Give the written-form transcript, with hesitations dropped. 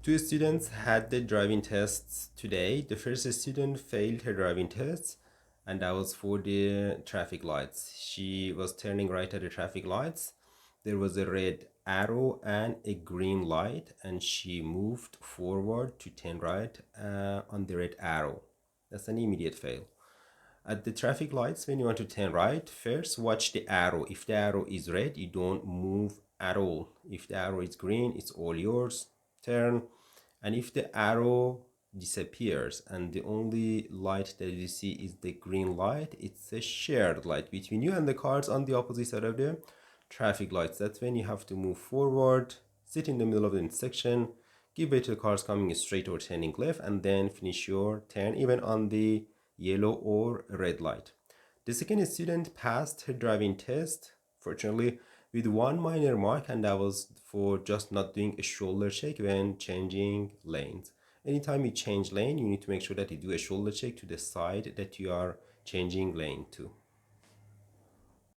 Two students had the driving tests today. The first student failed her driving tests, and that was for the traffic lights. She was turning right at the traffic lights. There was a red arrow and a green light, and she moved forward to turn right on the red arrow. That's an immediate fail. At the traffic lights, when you want to turn right, first watch the arrow. If the arrow is red, you don't move at all. If the arrow is green, it's all yours. Turn. And if the arrow disappears and the only light that you see is the green light, it's a shared light between you and the cars on the opposite side of the traffic lights. That's when you have to move forward, sit in the middle of the intersection, give way to the cars coming straight or turning left, and then finish your turn even on the yellow or red light. The second student passed her driving test, fortunately, with one minor mark, and that was for just not doing a shoulder check when changing lanes. Anytime you change lane, you need to make sure that you do a shoulder check to the side that you are changing lane to.